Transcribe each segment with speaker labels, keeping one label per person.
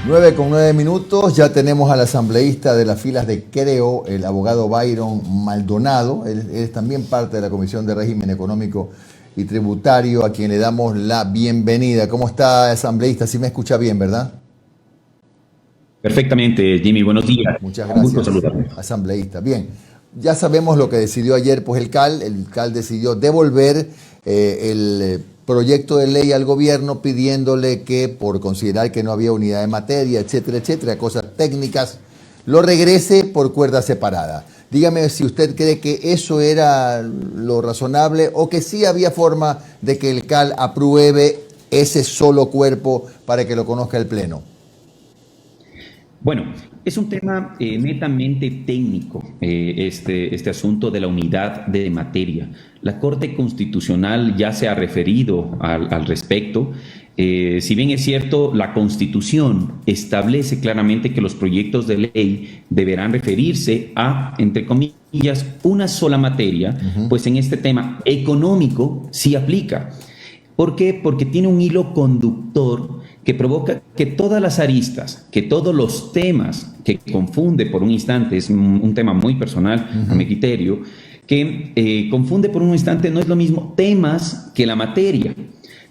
Speaker 1: 9:09, ya tenemos al asambleísta de las filas de Creo, el abogado Byron Maldonado. Él es también parte de la Comisión de Régimen Económico y Tributario, a quien le damos la bienvenida. ¿Cómo está, asambleísta? Sí me escucha bien, ¿verdad?
Speaker 2: Perfectamente, Jimmy, buenos días.
Speaker 1: Muchas gracias,
Speaker 2: un gusto saludarle.
Speaker 1: Asambleísta. Bien, ya sabemos lo que decidió ayer pues el CAL. El CAL decidió devolver el proyecto de ley al gobierno, pidiéndole que, por considerar que no había unidad de materia, etcétera, cosas técnicas, lo regrese por cuerda separada. Dígame si usted cree que eso era lo razonable o que sí había forma de que el CAL apruebe ese solo cuerpo para que lo conozca el Pleno.
Speaker 2: Bueno, es un tema netamente técnico, este asunto de la unidad de materia. La Corte Constitucional ya se ha referido al respecto. Si bien es cierto, la Constitución establece claramente que los proyectos de ley deberán referirse a, entre comillas, una sola materia, pues en este tema económico sí aplica. ¿Por qué? Porque tiene un hilo conductor que provoca que todas las aristas, que todos los temas que confunde por un instante, es un tema muy personal a mi criterio, que confunde por un instante no es lo mismo temas que la materia.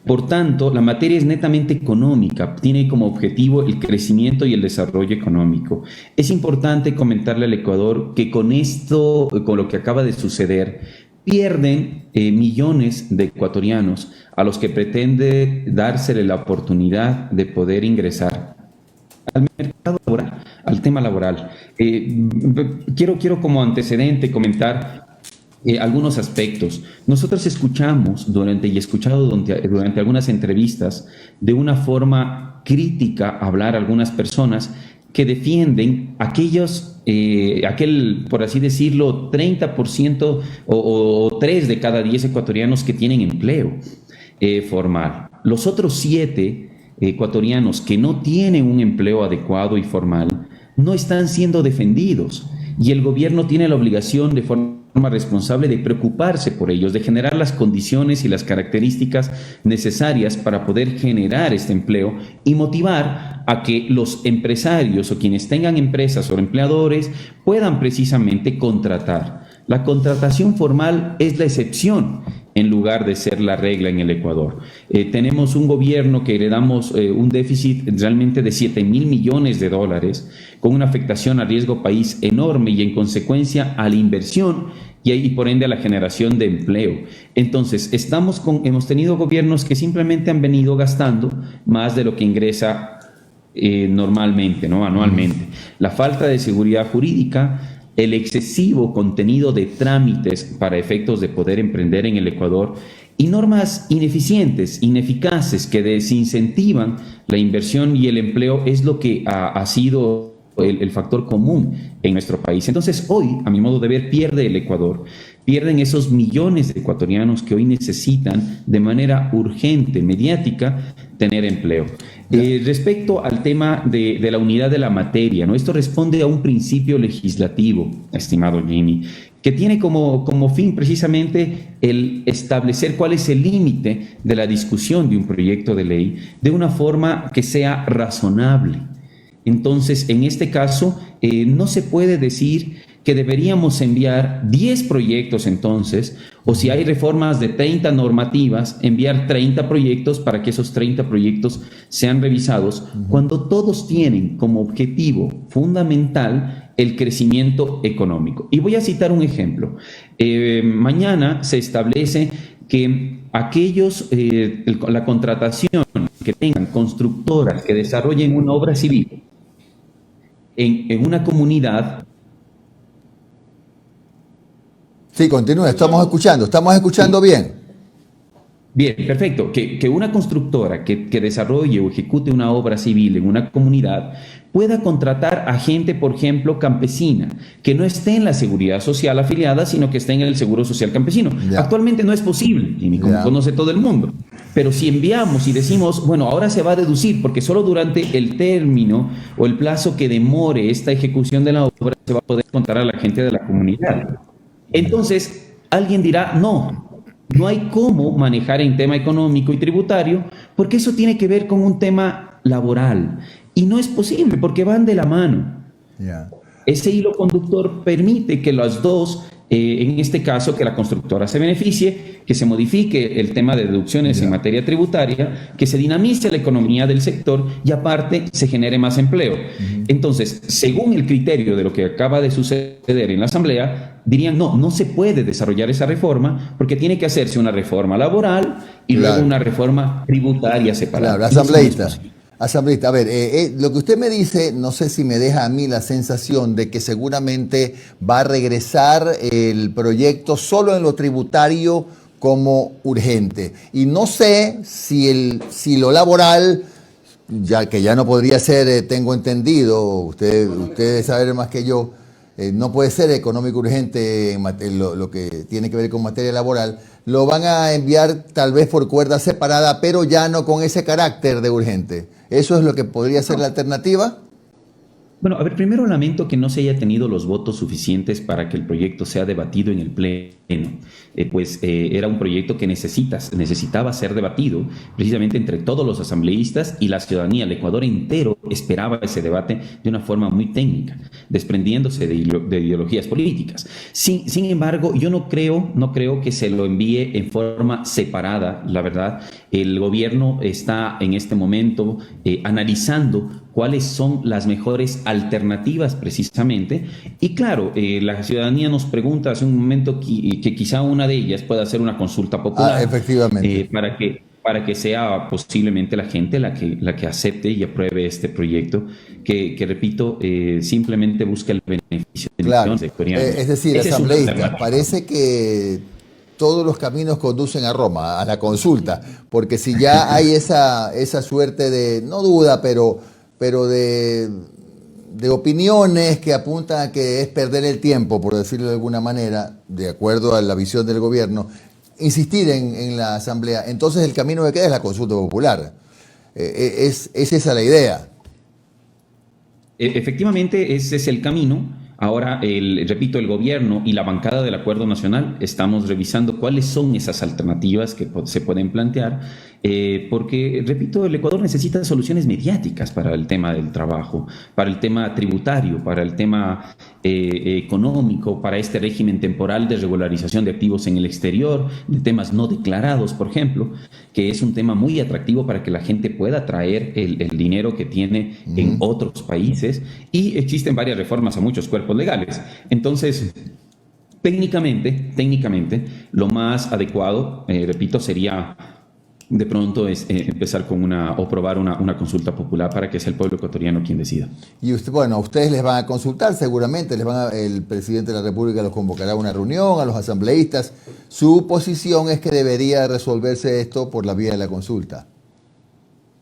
Speaker 2: Por tanto, la materia es netamente económica, tiene como objetivo el crecimiento y el desarrollo económico. Es importante comentarle al Ecuador que con esto, con lo que acaba de suceder, pierden millones de ecuatorianos a los que pretende dársele la oportunidad de poder ingresar al mercado laboral, al tema laboral. Quiero como antecedente comentar algunos aspectos. Nosotros escuchamos y he escuchado durante algunas entrevistas de una forma crítica hablar a algunas personas que defienden aquel, por así decirlo, 30% o 3 de cada 10 ecuatorianos que tienen empleo formal. Los otros 7 ecuatorianos que no tienen un empleo adecuado y formal no están siendo defendidos, y el gobierno tiene la obligación de forma responsable de preocuparse por ellos, de generar las condiciones y las características necesarias para poder generar este empleo y motivar a que los empresarios o quienes tengan empresas o empleadores puedan precisamente contratar. La contratación formal es la excepción en lugar de ser la regla en el Ecuador. Tenemos un gobierno que heredamos un déficit realmente de 7.000 millones de dólares, con una afectación a riesgo país enorme y en consecuencia a la inversión y por ende a la generación de empleo. Entonces, hemos tenido gobiernos que simplemente han venido gastando más de lo que ingresa normalmente, ¿no? Anualmente. La falta de seguridad jurídica, el excesivo contenido de trámites para efectos de poder emprender en el Ecuador y normas ineficientes, ineficaces, que desincentivan la inversión y el empleo es lo que ha sido el factor común en nuestro país. Entonces hoy, a mi modo de ver, pierde el Ecuador, pierden esos millones de ecuatorianos que hoy necesitan de manera urgente, mediática, tener empleo. Respecto al tema de la unidad de la materia, ¿no? Esto responde a un principio legislativo, estimado Jimmy, que tiene como fin precisamente el establecer cuál es el límite de la discusión de un proyecto de ley de una forma que sea razonable. Entonces, en este caso, no se puede decir que deberíamos enviar 10 proyectos entonces, o si hay reformas de 30 normativas, enviar 30 proyectos para que esos 30 proyectos sean revisados, cuando todos tienen como objetivo fundamental el crecimiento económico. Y voy a citar un ejemplo. Mañana se establece que la contratación que tengan constructoras que desarrollen una obra civil en una comunidad.
Speaker 1: Sí, continúe, estamos escuchando bien.
Speaker 2: Bien, perfecto. Que una constructora que desarrolle o ejecute una obra civil en una comunidad pueda contratar a gente, por ejemplo, campesina, que no esté en la seguridad social afiliada, sino que esté en el seguro social campesino. Ya. Actualmente no es posible, y como conoce todo el mundo. Pero si enviamos y decimos, bueno, ahora se va a deducir, porque solo durante el término o el plazo que demore esta ejecución de la obra se va a poder contratar a la gente de la comunidad. Entonces, alguien dirá, no hay cómo manejar en tema económico y tributario, porque eso tiene que ver con un tema laboral. y no es posible porque van de la mano.
Speaker 1: Ya.
Speaker 2: Ese hilo conductor permite que las dos, en este caso, que la constructora se beneficie, que se modifique el tema de deducciones en materia tributaria, que se dinamice la economía del sector y aparte se genere más empleo. Entonces, según el criterio de lo que acaba de suceder en la Asamblea, dirían no se puede desarrollar esa reforma porque tiene que hacerse una reforma laboral y luego una reforma tributaria separada.
Speaker 1: Claro, asambleísta. Asambleísta, a ver, lo que usted me dice, no sé si me deja a mí la sensación de que seguramente va a regresar el proyecto solo en lo tributario como urgente. Y no sé si lo laboral, ya que ya no podría ser, tengo entendido, usted debe saber más que yo, no puede ser económico urgente en lo que tiene que ver con materia laboral, lo van a enviar tal vez por cuerda separada, pero ya no con ese carácter de urgente. ¿Eso es lo que podría ser la alternativa?
Speaker 2: Bueno, a ver, primero lamento que no se haya tenido los votos suficientes para que el proyecto sea debatido en el Pleno. Era un proyecto que necesitaba ser debatido precisamente entre todos los asambleístas y la ciudadanía. El Ecuador entero esperaba ese debate de una forma muy técnica, desprendiéndose de ideologías políticas. Sin embargo, yo no creo que se lo envíe en forma separada, la verdad. El gobierno está en este momento analizando cuáles son las mejores alternativas precisamente. Y claro, la ciudadanía nos pregunta hace un momento que quizá una de ellas pueda ser una consulta popular.
Speaker 1: Efectivamente.
Speaker 2: Para que sea posiblemente la gente la que acepte y apruebe este proyecto, que repito, simplemente busca el beneficio de millones de ecuatorianos.
Speaker 1: Es decir, asambleísta, parece que todos los caminos conducen a Roma, a la consulta, porque si ya hay esa suerte de, no duda, pero de opiniones que apuntan a que es perder el tiempo, por decirlo de alguna manera, de acuerdo a la visión del gobierno, insistir en la Asamblea, entonces el camino que queda es la consulta popular. Es esa la idea.
Speaker 2: Efectivamente, ese es el camino. Ahora, repito, el gobierno y la bancada del Acuerdo Nacional estamos revisando cuáles son esas alternativas que se pueden plantear, porque, repito, el Ecuador necesita soluciones mediáticas para el tema del trabajo, para el tema tributario, para el tema económico, para este régimen temporal de regularización de activos en el exterior, de temas no declarados, por ejemplo, que es un tema muy atractivo para que la gente pueda traer el dinero que tiene en otros países, y existen varias reformas a muchos cuerpos legales. Entonces, técnicamente, lo más adecuado, repito, sería de pronto empezar con probar una consulta popular para que sea el pueblo ecuatoriano quien decida.
Speaker 1: Y ustedes les van a consultar seguramente, el presidente de la República los convocará a una reunión, a los asambleístas. Su posición es que debería resolverse esto por la vía de la consulta.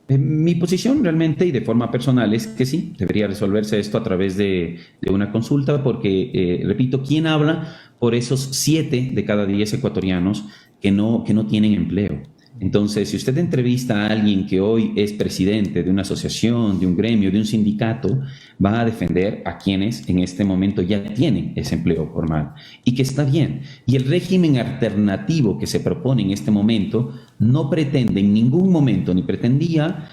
Speaker 2: Mi posición realmente y de forma personal es que sí, debería resolverse esto a través de una consulta porque, repito, ¿quién habla por esos 7 de cada 10 ecuatorianos que no tienen empleo? Entonces, si usted entrevista a alguien que hoy es presidente de una asociación, de un gremio, de un sindicato, va a defender a quienes en este momento ya tienen ese empleo formal y que está bien. Y el régimen alternativo que se propone en este momento no pretende en ningún momento ni pretendía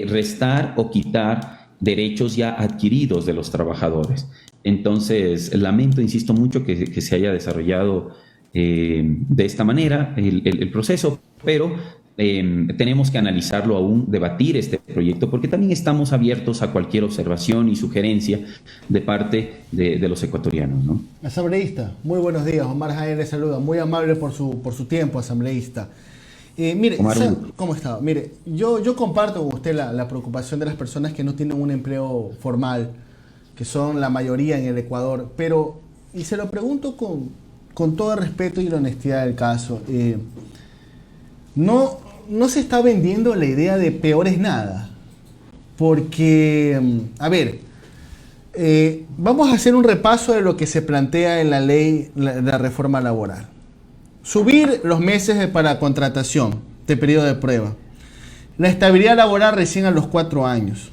Speaker 2: restar o quitar derechos ya adquiridos de los trabajadores. Entonces, lamento, insisto mucho que se haya desarrollado de esta manera el proceso, pero tenemos que analizarlo aún, debatir este proyecto, porque también estamos abiertos a cualquier observación y sugerencia de parte de los ecuatorianos, ¿no?
Speaker 3: Asambleísta, muy buenos días. Omar Jaén le saluda, muy amable por su tiempo, asambleísta. Mire,
Speaker 2: Omar,
Speaker 3: ¿cómo está? Mire, yo comparto con usted la preocupación de las personas que no tienen un empleo formal, que son la mayoría en el Ecuador, pero, y se lo pregunto con todo el respeto y la honestidad del caso, no se está vendiendo la idea de peor es nada, porque, a ver, vamos a hacer un repaso de lo que se plantea en la ley de la reforma laboral. Subir los meses para contratación de periodo de prueba, la estabilidad laboral recién a los 4 años,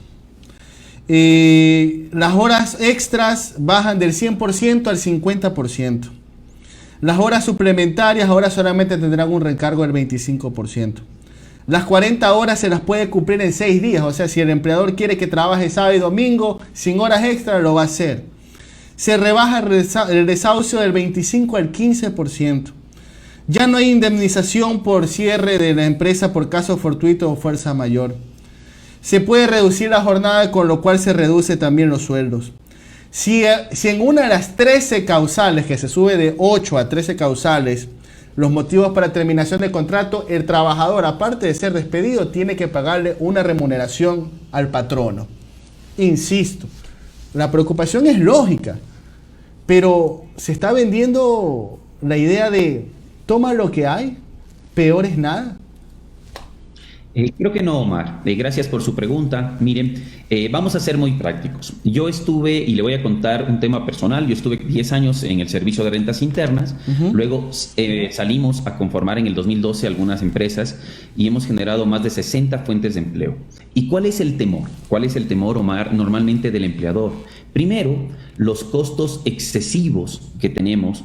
Speaker 3: las horas extras bajan del 100% al 50%. Las horas suplementarias ahora solamente tendrán un recargo del 25%. Las 40 horas se las puede cumplir en 6 días. O sea, si el empleador quiere que trabaje sábado y domingo sin horas extra, lo va a hacer. Se rebaja el desahucio del 25 al 15%. Ya no hay indemnización por cierre de la empresa por caso fortuito o fuerza mayor. Se puede reducir la jornada, con lo cual se reduce también los sueldos. Si en una de las 13 causales, que se sube de 8 a 13 causales, los motivos para terminación de contrato, el trabajador, aparte de ser despedido, tiene que pagarle una remuneración al patrono. Insisto, la preocupación es lógica, pero se está vendiendo la idea de toma lo que hay, peor es nada.
Speaker 2: Creo que no, Omar. Gracias por su pregunta. Miren, vamos a ser muy prácticos. Yo estuve, y le voy a contar un tema personal, yo estuve 10 años en el servicio de rentas internas, luego salimos a conformar en el 2012 algunas empresas y hemos generado más de 60 fuentes de empleo. ¿Y cuál es el temor? ¿Cuál es el temor, Omar, normalmente del empleador? Primero, los costos excesivos que tenemos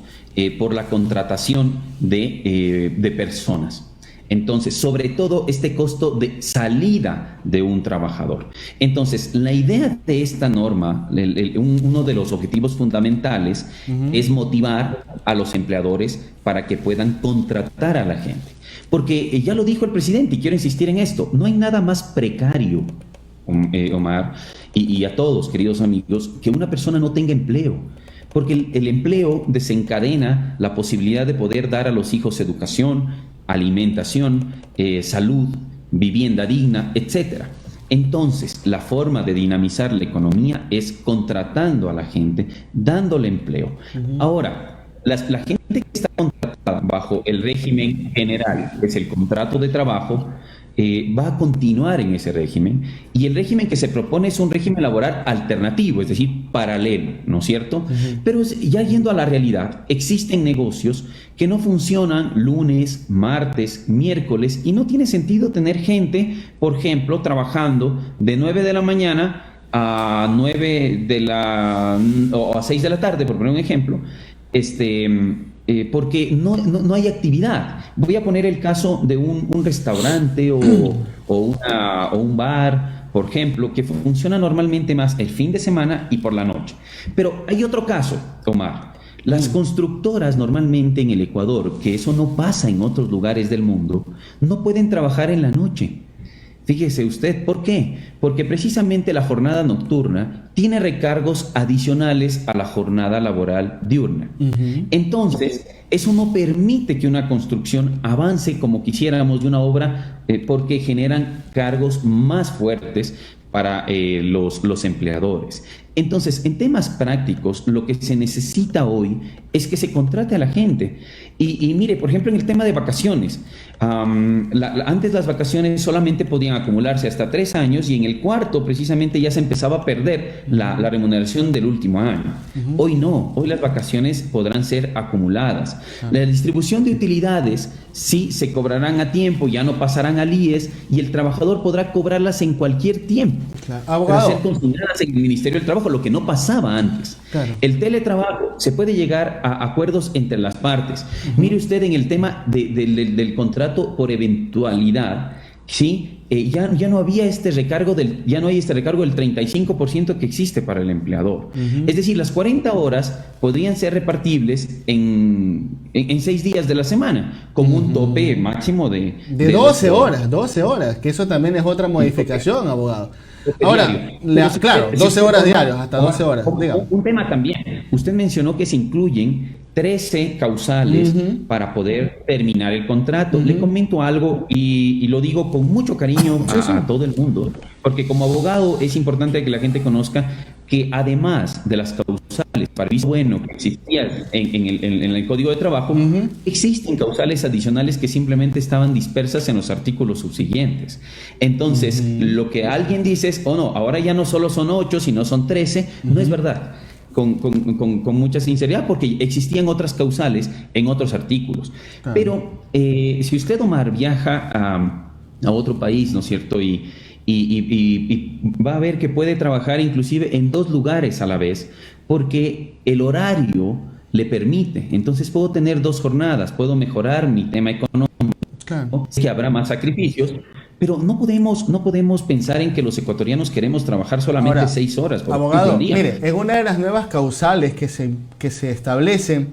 Speaker 2: por la contratación de personas. Entonces, sobre todo este costo de salida de un trabajador. Entonces, la idea de esta norma, uno de los objetivos fundamentales es motivar a los empleadores para que puedan contratar a la gente. Porque ya lo dijo el presidente y quiero insistir en esto, no hay nada más precario, Omar, y a todos, queridos amigos, que una persona no tenga empleo. Porque el empleo desencadena la posibilidad de poder dar a los hijos educación, alimentación, salud, vivienda digna, etc. Entonces, la forma de dinamizar la economía es contratando a la gente, dándole empleo. Ahora, la gente que está contratada bajo el régimen general, que es el contrato de trabajo, va a continuar en ese régimen, y el régimen que se propone es un régimen laboral alternativo, es decir, paralelo, ¿no es cierto? Pero ya yendo a la realidad, existen negocios que no funcionan lunes, martes, miércoles, y no tiene sentido tener gente, por ejemplo, trabajando de 9 de la mañana a o a 6 de la tarde, por poner un ejemplo, porque no hay actividad. Voy a poner el caso de un restaurante o un bar, por ejemplo, que funciona normalmente más el fin de semana y por la noche. Pero hay otro caso, Omar. Las constructoras normalmente en el Ecuador, que eso no pasa en otros lugares del mundo, no pueden trabajar en la noche. Fíjese usted, ¿por qué? Porque precisamente la jornada nocturna tiene recargos adicionales a la jornada laboral diurna. Entonces, eso no permite que una construcción avance como quisiéramos de una obra, porque generan cargos más fuertes para los empleadores. Entonces, en temas prácticos, lo que se necesita hoy es que se contrate a la gente. Y mire, por ejemplo, en el tema de vacaciones, antes las vacaciones solamente podían acumularse hasta 3 años, y en el cuarto precisamente ya se empezaba a perder la remuneración del último año. Hoy no, hoy las vacaciones podrán ser acumuladas. La distribución de utilidades sí se cobrarán a tiempo, ya no pasarán al IES, y el trabajador podrá cobrarlas en cualquier tiempo. Para ser consignadas en el Ministerio del Trabajo, lo que no pasaba antes. El teletrabajo, se puede llegar a acuerdos entre las partes. Mire usted, en el tema del contrato por eventualidad, ¿sí? Ya no había ya no hay este recargo del 35% que existe para el empleador. Es decir, las 40 horas podrían ser repartibles en 6 días de la semana, con un tope máximo de
Speaker 3: 12 horas, 12 horas, que eso también es otra modificación, abogado. Ahora, claro, 12 horas diarias, hasta 12 horas.
Speaker 2: Un tema también, usted mencionó que se incluyen 13 causales para poder terminar el contrato. Le comento algo y lo digo con mucho cariño a todo el mundo, porque como abogado es importante que la gente conozca que además de las causales para el visto bueno que existían en el Código de Trabajo, existen causales adicionales que simplemente estaban dispersas en los artículos subsiguientes. Entonces, lo que alguien dice es, oh no, ahora ya no solo son 8, sino son 13, no es verdad. Con mucha sinceridad, porque existían otras causales en otros artículos. Pero si usted, Omar, viaja a otro país, ¿no es cierto? Y va a ver que puede trabajar inclusive en 2 lugares a la vez, porque el horario le permite. Entonces puedo tener 2 jornadas, puedo mejorar mi tema económico.
Speaker 3: Claro.
Speaker 2: Es que habrá más sacrificios, pero no podemos pensar en que los ecuatorianos queremos trabajar solamente
Speaker 3: Ahora,
Speaker 2: 6 horas.
Speaker 3: Abogado, mire, en una de las nuevas causales que se establecen,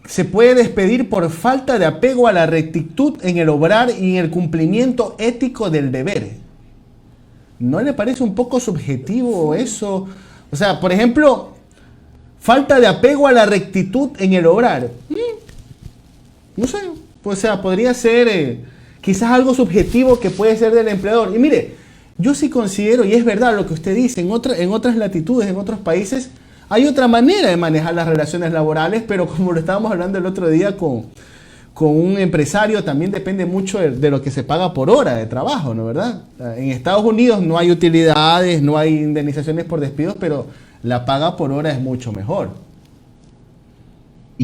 Speaker 3: se puede despedir por falta de apego a la rectitud en el obrar y en el cumplimiento ético del deber. ¿No le parece un poco subjetivo eso? O sea, por ejemplo, falta de apego a la rectitud en el obrar. No sé, o sea, podría ser quizás algo subjetivo que puede ser del empleador. Y mire, yo sí considero, y es verdad lo que usted dice, en otras latitudes, en otros países, hay otra manera de manejar las relaciones laborales, pero como lo estábamos hablando el otro día con un empresario, también depende mucho de lo que se paga por hora de trabajo, ¿no? ¿Verdad? En Estados Unidos no hay utilidades, no hay indemnizaciones por despidos, pero la paga por hora es mucho mejor.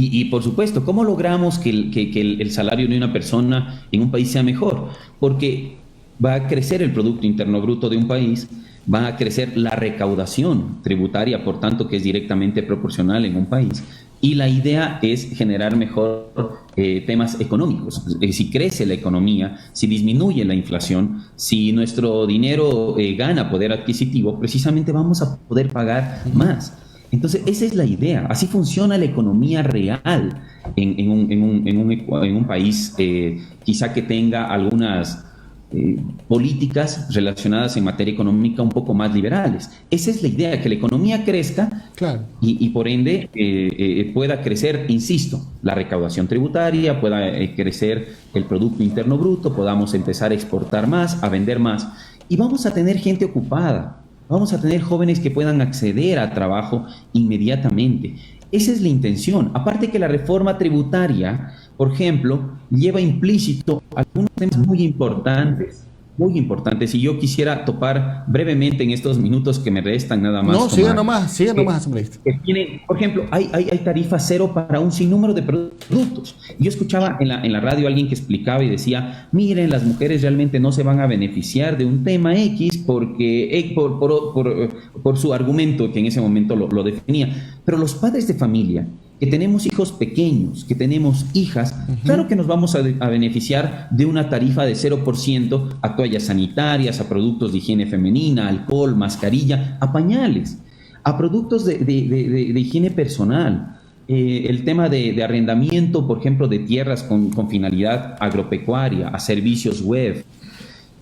Speaker 2: Y por supuesto, ¿cómo logramos que el salario de una persona en un país sea mejor? Porque va a crecer el Producto Interno Bruto de un país, va a crecer la recaudación tributaria, por tanto, que es directamente proporcional en un país. Y la idea es generar mejor temas económicos. Si crece la economía, si disminuye la inflación, si nuestro dinero gana poder adquisitivo, precisamente vamos a poder pagar más. Entonces, esa es la idea. Así funciona la economía real en un país quizá que tenga algunas políticas relacionadas en materia económica un poco más liberales. Esa es la idea, que la economía crezca,
Speaker 3: claro,
Speaker 2: y por ende pueda crecer, insisto, la recaudación tributaria, pueda crecer el Producto Interno Bruto, podamos empezar a exportar más, a vender más, y vamos a tener gente ocupada. Vamos a tener jóvenes que puedan acceder a trabajo inmediatamente. Esa es la intención. Aparte que la reforma tributaria, por ejemplo, lleva implícito algunos temas muy importantes. Y yo quisiera topar brevemente en estos minutos que me restan nada más.
Speaker 3: No, siga nomás, asambleísta.
Speaker 2: Por ejemplo, hay tarifa cero para un sinnúmero de productos. Yo escuchaba en la radio a alguien que explicaba y decía, miren, las mujeres realmente no se van a beneficiar de un tema X porque por su argumento que en ese momento lo definía. Pero los padres de familia, que tenemos hijos pequeños, que tenemos hijas, claro que nos vamos a beneficiar de una tarifa de 0% a toallas sanitarias, a productos de higiene femenina, alcohol, mascarilla, a pañales, a productos de higiene personal. El tema de arrendamiento, por ejemplo, de tierras con finalidad agropecuaria, a servicios web,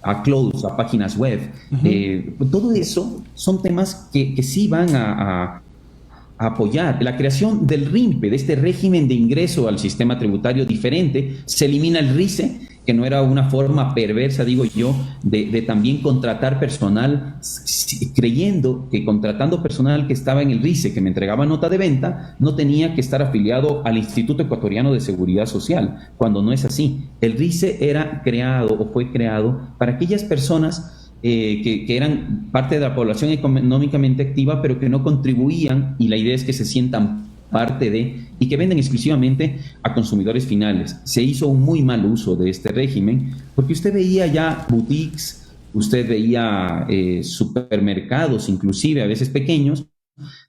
Speaker 2: a clothes, a páginas web. Todo eso son temas que sí van a apoyar. La creación del RIMPE, de este régimen de ingreso al sistema tributario diferente, se elimina el RICE, que no era una forma perversa, digo yo, de también contratar personal, creyendo que contratando personal que estaba en el RICE, que me entregaba nota de venta, no tenía que estar afiliado al Instituto Ecuatoriano de Seguridad Social, cuando no es así. El RICE era creado o fue creado para aquellas personas que eran parte de la población económicamente activa, pero que no contribuían, y la idea es que se sientan parte de, y que venden exclusivamente a consumidores finales. Se hizo un muy mal uso de este régimen, porque usted veía ya boutiques, usted veía supermercados, inclusive a veces pequeños,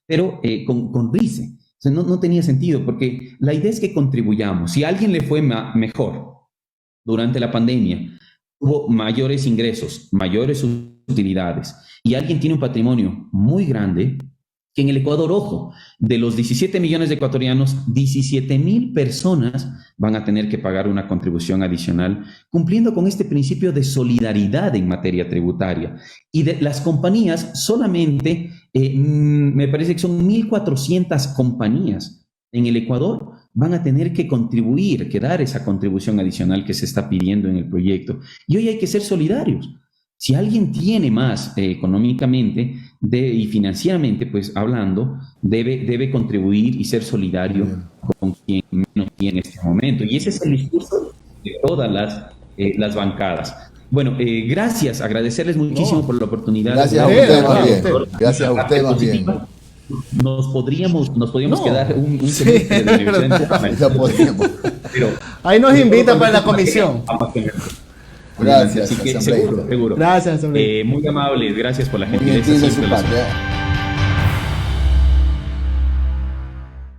Speaker 2: pero con RICE. O sea, no tenía sentido, porque la idea es que contribuyamos. Si a alguien le fue mejor durante la pandemia, hubo mayores ingresos, mayores utilidades, y alguien tiene un patrimonio muy grande, que en el Ecuador, ojo, de los 17 millones de ecuatorianos, 17,000 personas van a tener que pagar una contribución adicional, cumpliendo con este principio de solidaridad en materia tributaria. Y de las compañías, solamente me parece que son 1.400 compañías en el Ecuador van a tener que contribuir, que dar esa contribución adicional que se está pidiendo en el proyecto. Y hoy hay que ser solidarios. Si alguien tiene más económicamente y financieramente, pues hablando, debe contribuir y ser solidario con quien menos tiene en este momento. Y ese es el discurso de todas las bancadas. Bueno, gracias, agradecerles muchísimo por la oportunidad.
Speaker 1: Gracias a usted, más bien. Gracias a usted, más bien.
Speaker 2: Nos podríamos quedar un semestre de universidad.
Speaker 1: Pero
Speaker 3: ahí nos invita para la comisión.
Speaker 1: Gracias,
Speaker 2: así que seguro.
Speaker 3: Gracias,
Speaker 2: muy amables, gracias por la
Speaker 1: muy
Speaker 2: gentileza.
Speaker 1: gentil de su parte.